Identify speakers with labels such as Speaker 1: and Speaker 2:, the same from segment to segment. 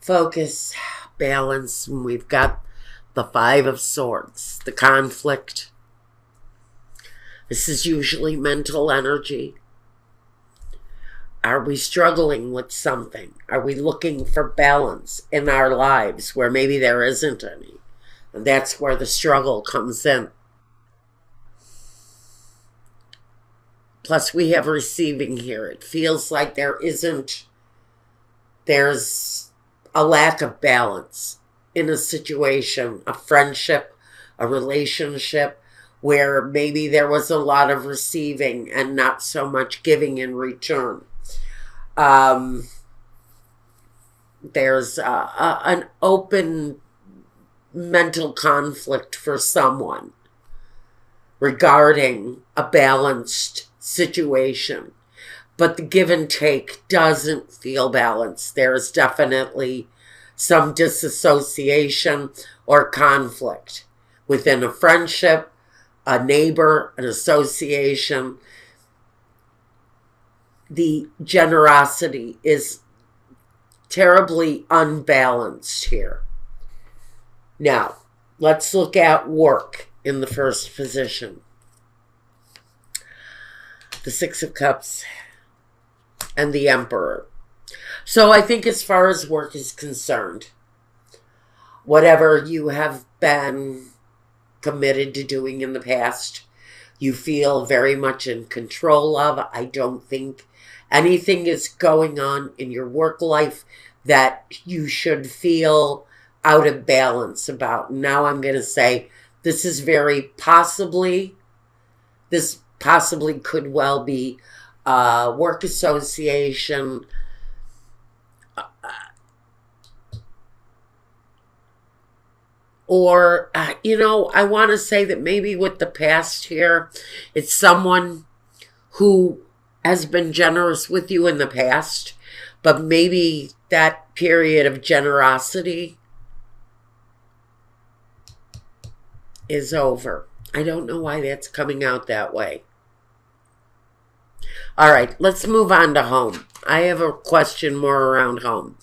Speaker 1: focus, balance, and we've got the Five of Swords, the conflict. This is usually mental energy. Are we struggling with something? Are we looking for balance in our lives where maybe there isn't any? And that's where the struggle comes in. Plus, we have receiving here. It feels like there's a lack of balance in a situation, a friendship, a relationship, where maybe there was a lot of receiving and not so much giving in return. There's an open mental conflict for someone regarding a balanced situation, but the give and take doesn't feel balanced. There is definitely some disassociation or conflict within a friendship, a neighbor, an association. The generosity is terribly unbalanced here. Now, let's look at work in the first position. The Six of Cups and the Emperor. So I think as far as work is concerned, whatever you have been committed to doing in the past, you feel very much in control of. I don't think anything is going on in your work life that you should feel out of balance about. Now I'm going to say this possibly could well be a work association, or, I want to say that maybe with the past here, it's someone who has been generous with you in the past, but maybe that period of generosity is over. I don't know why that's coming out that way. All right, let's move on to home. I have a question more around home.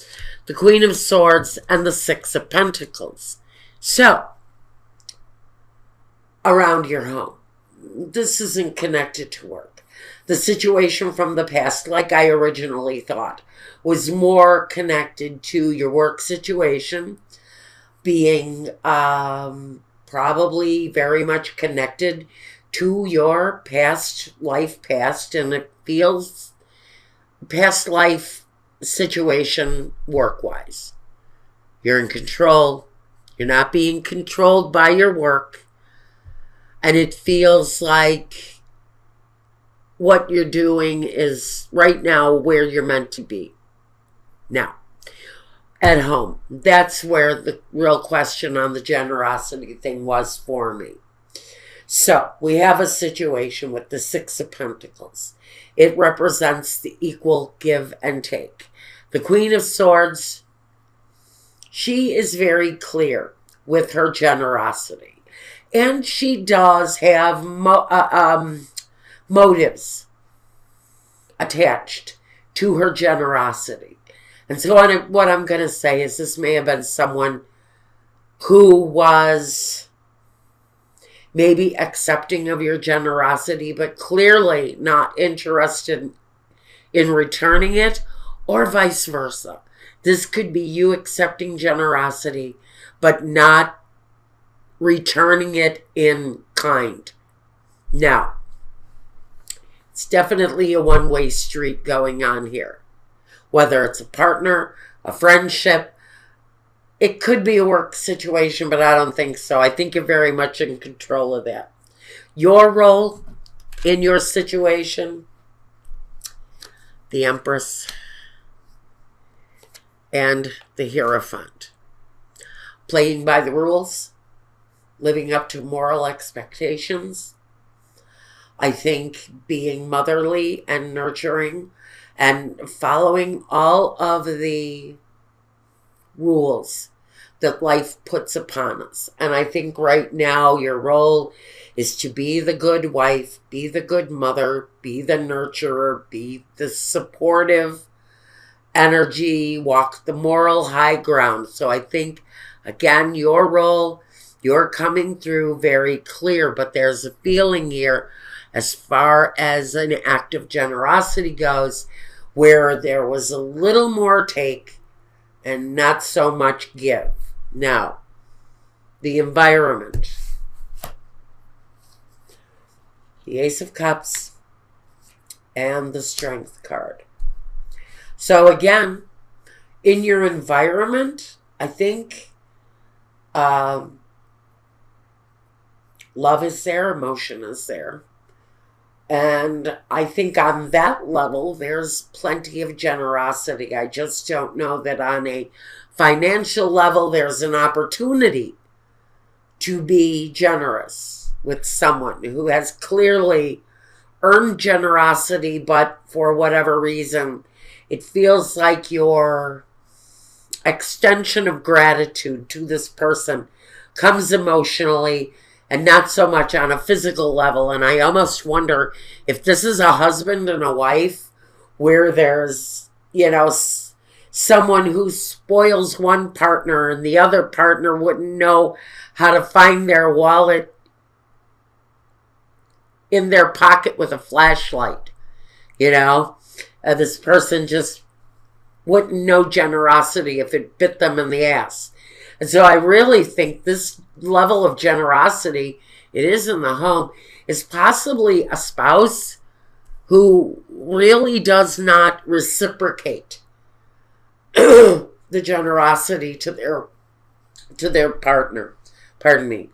Speaker 1: The Queen of Swords and the Six of Pentacles. So, around your home, this isn't connected to work. The situation from the past, like I originally thought, was more connected to your work situation being probably very much connected to your past, and it feels past life situation work-wise. You're in control. You're not being controlled by your work. And it feels like what you're doing is right now where you're meant to be. Now, at home, that's where the real question on the generosity thing was for me. So, we have a situation with the Six of Pentacles. It represents the equal give and take. The Queen of Swords, she is very clear with her generosity. And she does have motives attached to her generosity. And so what I'm going to say is this may have been someone who was maybe accepting of your generosity, but clearly not interested in returning it, or vice versa. This could be you accepting generosity, but not returning it in kind. Now, it's definitely a one-way street going on here. Whether it's a partner, a friendship, it could be a work situation, but I don't think so. I think you're very much in control of that. Your role in your situation, the Empress and the Hierophant. Playing by the rules, living up to moral expectations. I think being motherly and nurturing and following all of the rules that life puts upon us. And I think right now your role is to be the good wife, be the good mother, be the nurturer, be the supportive energy, walk the moral high ground. So I think, again, your role, you're coming through very clear, but there's a feeling here as far as an act of generosity goes, where there was a little more take and not so much give. Now, the environment. The Ace of Cups and the Strength card. So again, in your environment, I think love is there, emotion is there. And I think on that level, there's plenty of generosity. I just don't know that on a financial level, there's an opportunity to be generous with someone who has clearly earned generosity, but for whatever reason, it feels like your extension of gratitude to this person comes emotionally and not so much on a physical level. And I almost wonder if this is a husband and a wife where there's, someone who spoils one partner and the other partner wouldn't know how to find their wallet in their pocket with a flashlight. This person just wouldn't know generosity if it bit them in the ass. And so I really think this level of generosity, it is in the home, is possibly a spouse who really does not reciprocate the generosity to their partner. Pardon me.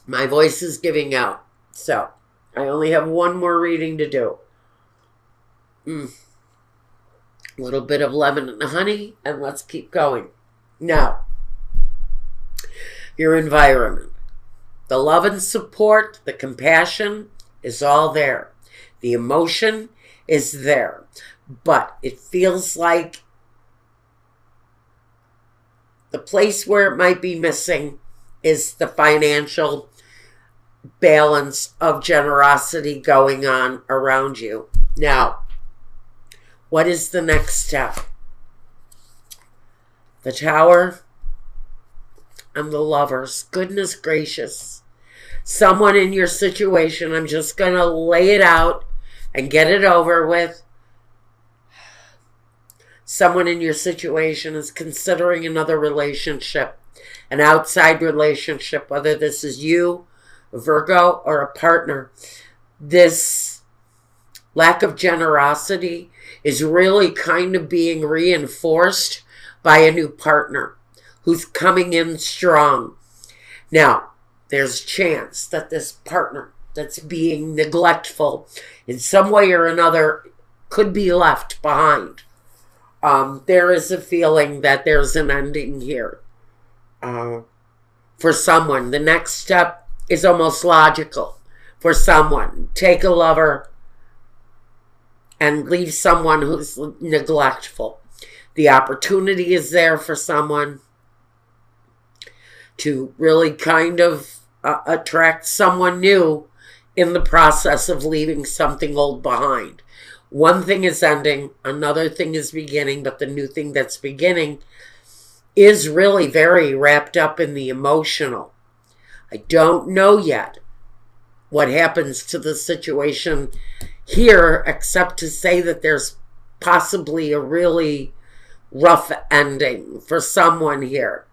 Speaker 1: My voice is giving out, so I only have one more reading to do. A little bit of lemon and honey, and let's keep going. Now, your environment. The love and support, the compassion is all there. The emotion is there. But it feels like the place where it might be missing is the financial balance of generosity going on around you. Now, what is the next step? The Tower and the Lovers. Goodness gracious. Someone in your situation, I'm just going to lay it out and get it over with. Someone in your situation is considering another relationship, an outside relationship, whether this is you, a Virgo, or a partner. This lack of generosity is really kind of being reinforced by a new partner who's coming in strong. Now, there's a chance that this partner that's being neglectful in some way or another could be left behind. There is a feeling that there's an ending here for someone. The next step is almost logical for someone. Take a lover and leave someone who's neglectful. The opportunity is there for someone to really kind of attract someone new in the process of leaving something old behind. One thing is ending, another thing is beginning, but the new thing that's beginning is really very wrapped up in the emotional. I don't know yet what happens to the situation here, except to say that there's possibly a really rough ending for someone here.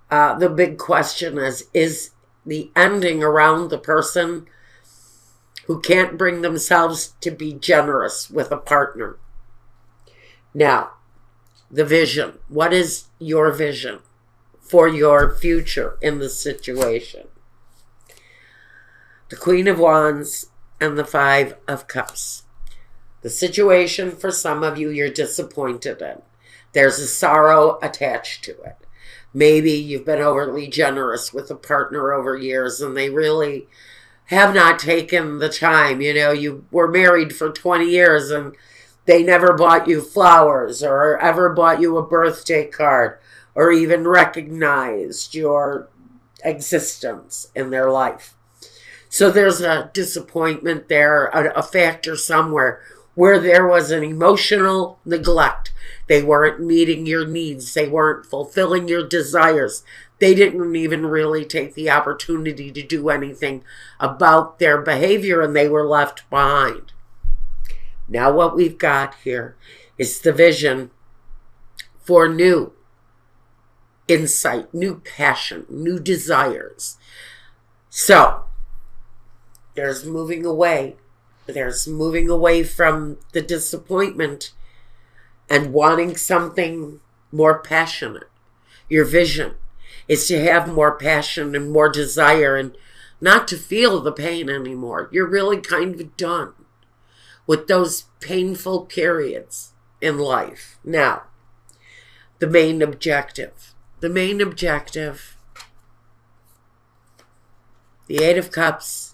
Speaker 1: The big question is the ending around the person who can't bring themselves to be generous with a partner. Now, the vision. What is your vision for your future in the situation? The Queen of Wands and the Five of Cups. The situation for some of you you're disappointed in. There's a sorrow attached to it. Maybe you've been overly generous with a partner over years and they really have not taken the time. You were married for 20 years and they never bought you flowers or ever bought you a birthday card or even recognized your existence in their life. So there's a disappointment there, a factor somewhere where there was an emotional neglect. They weren't meeting your needs. They weren't fulfilling your desires. They didn't even really take the opportunity to do anything about their behavior, and they were left behind. Now what we've got here is the vision for new insight, new passion, new desires. So there's moving away. There's moving away from the disappointment and wanting something more passionate. Your vision is to have more passion and more desire and not to feel the pain anymore. You're really kind of done with those painful periods in life. Now, the main objective. The main objective, the Eight of Cups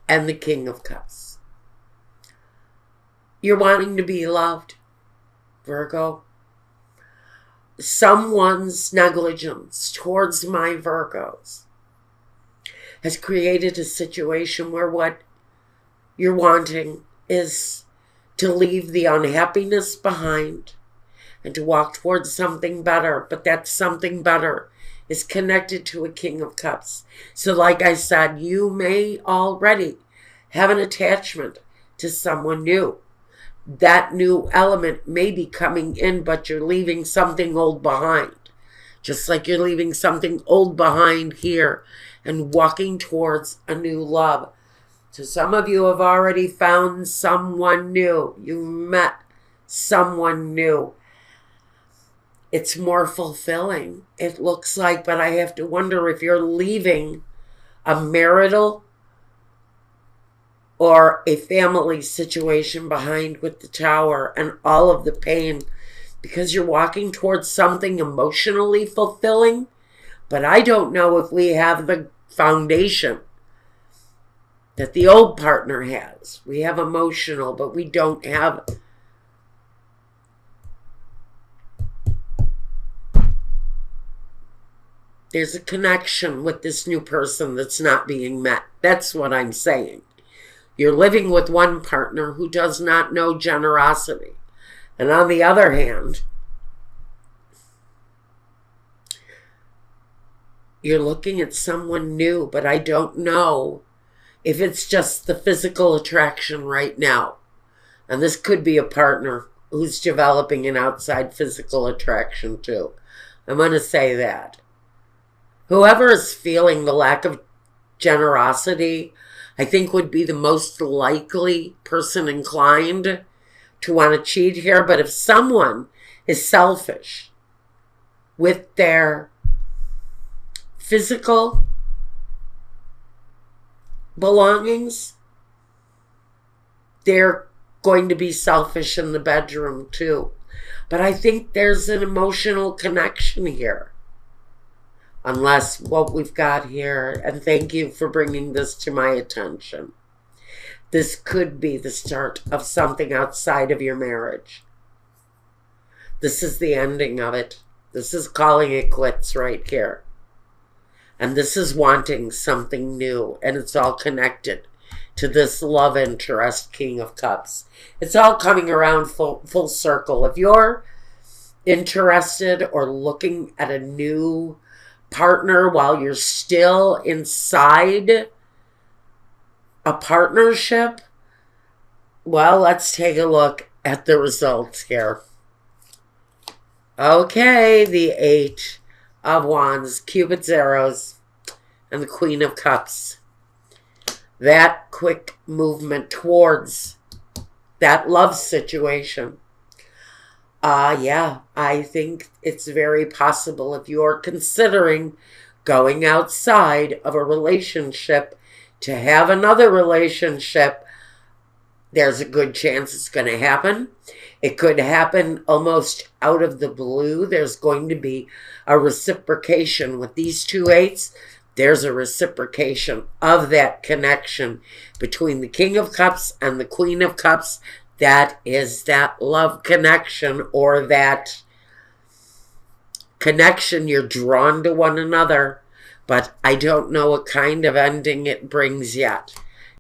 Speaker 1: and the King of Cups. You're wanting to be loved, Virgo. Someone's negligence towards my Virgos has created a situation where what you're wanting is to leave the unhappiness behind and to walk towards something better. But that something better is connected to a King of Cups. So like I said, you may already have an attachment to someone new. That new element may be coming in, but you're leaving something old behind. Just like you're leaving something old behind here and walking towards a new love. So some of you have already found someone new. You met someone new. It's more fulfilling, it looks like, but I have to wonder if you're leaving a marital or a family situation behind with the Tower and all of the pain because you're walking towards something emotionally fulfilling. But I don't know if we have the foundation that the old partner has. We have emotional, but we don't have. There's a connection with this new person that's not being met. That's what I'm saying. You're living with one partner who does not know generosity. And on the other hand, you're looking at someone new, but I don't know if it's just the physical attraction right now. And this could be a partner who's developing an outside physical attraction too. I'm going to say that. Whoever is feeling the lack of generosity, I think would be the most likely person inclined to want to cheat here. But if someone is selfish with their physical belongings, they're going to be selfish in the bedroom too. But I think there's an emotional connection here. Unless what we've got here, and thank you for bringing this to my attention, this could be the start of something outside of your marriage. This is the ending of it. This is calling it quits right here. And this is wanting something new, and it's all connected to this love interest, King of Cups. It's all coming around full circle. If you're interested or looking at a new partner while you're still inside a partnership, well, let's take a look at the results here. Okay, the Eight of Wands, Cupid's arrows, and the Queen of Cups. That quick movement towards that love situation. Yeah, I think it's very possible if you're considering going outside of a relationship to have another relationship, there's a good chance it's going to happen. It could happen almost out of the blue. There's going to be a reciprocation with these two eights. There's a reciprocation of that connection between the King of Cups and the Queen of Cups. That is that love connection, or that connection you're drawn to one another. But I don't know what kind of ending it brings yet.